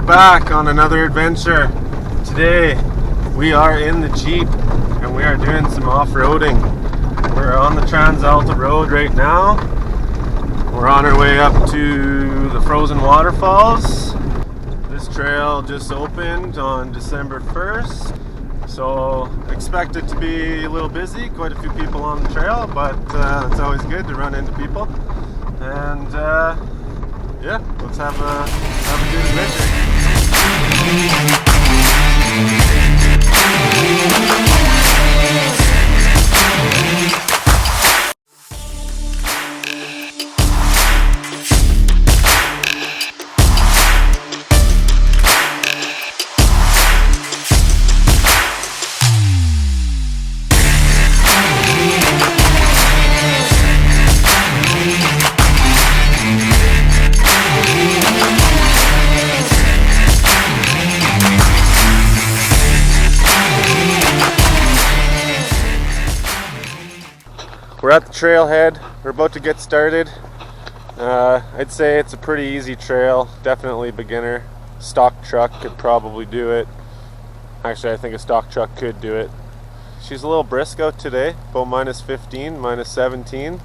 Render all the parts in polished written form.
back on another adventure. Today we are in the Jeep and we are doing some off-roading. We're on the Alta road right now. We're on our way up to the frozen waterfalls. This trail just opened on December 1st, so expect it to be a little busy, quite a few people on the trail, but it's always good to run into people. And yeah, let's have a good adventure. We're at the trailhead. We're about to get started. I'd say it's a pretty easy trail, definitely beginner. Stock truck could probably do it. Actually, I think a stock truck could do it. She's a little brisk out today, about minus 15, minus 17.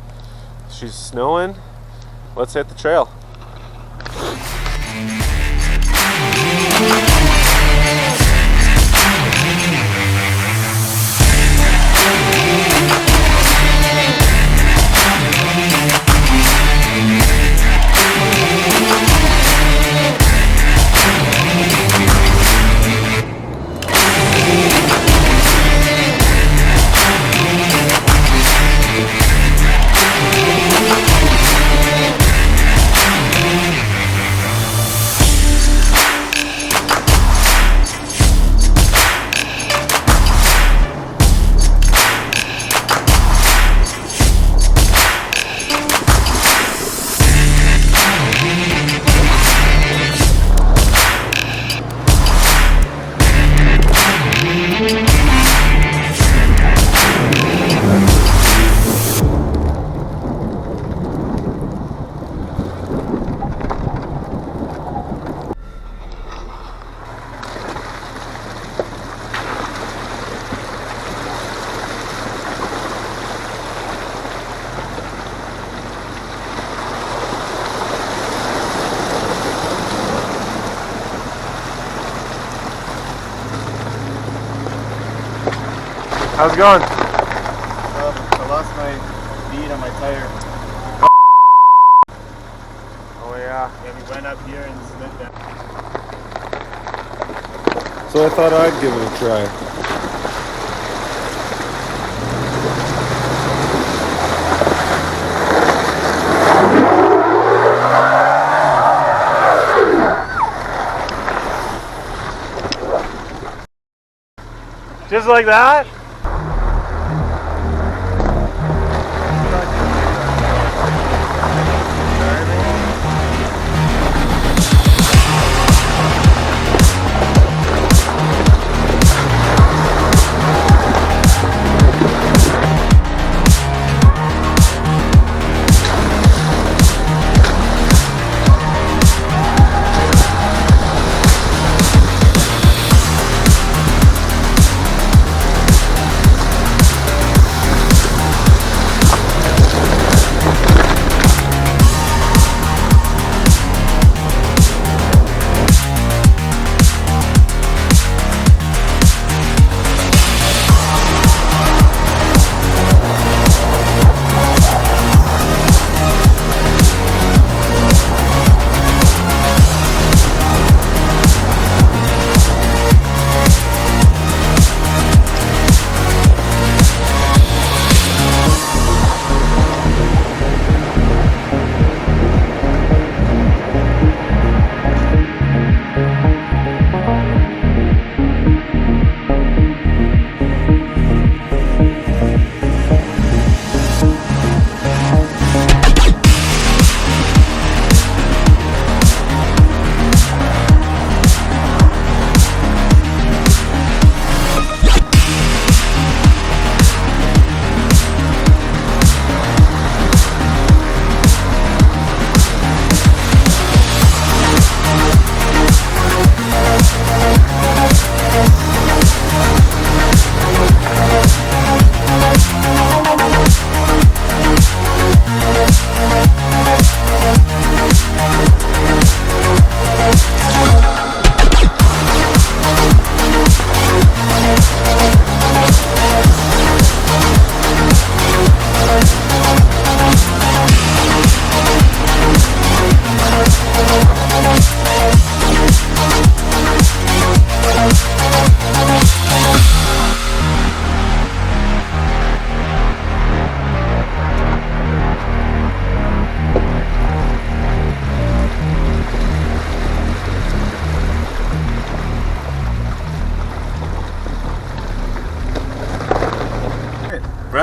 She's snowing. Let's hit the trail. How's it going? I lost my bead on my tire. Oh yeah. Yeah, we went up here and slid down. So I thought I'd give it a try. Just like that?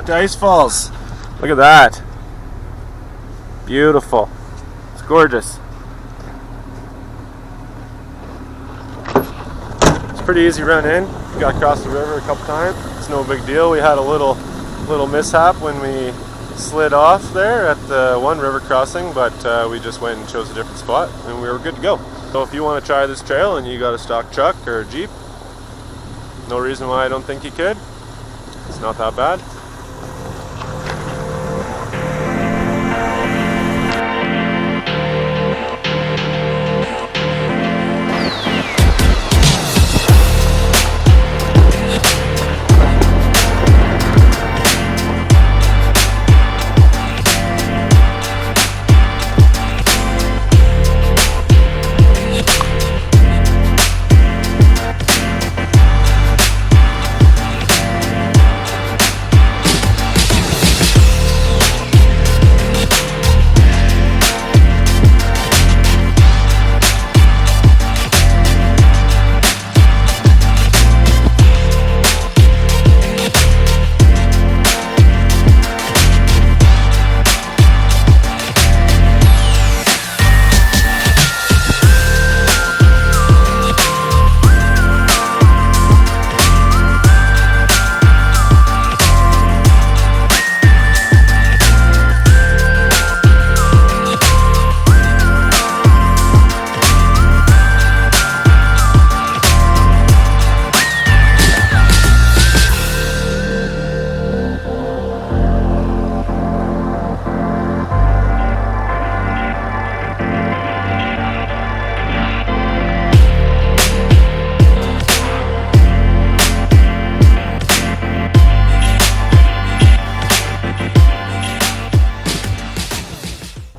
got the ice falls. Look at that. Beautiful. It's gorgeous. It's a pretty easy run in. We got across the river a couple times. It's no big deal. We had a little mishap when we slid off there at the one river crossing, but we just went and chose a different spot and we were good to go. So if you want to try this trail and you got a stock truck or a Jeep, no reason why I don't think you could. It's not that bad.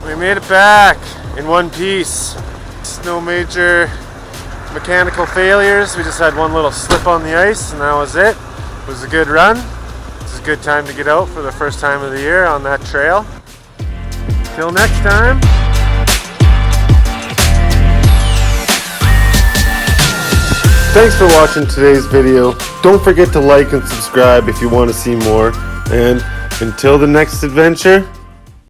We made it back in one piece. No major mechanical failures. We just had one little slip on the ice and that was it. It was a good run. It's a good time to get out for the first time of the year on that trail. Till next time. Thanks for watching today's video. Don't forget to like and subscribe if you want to see more. And until the next adventure,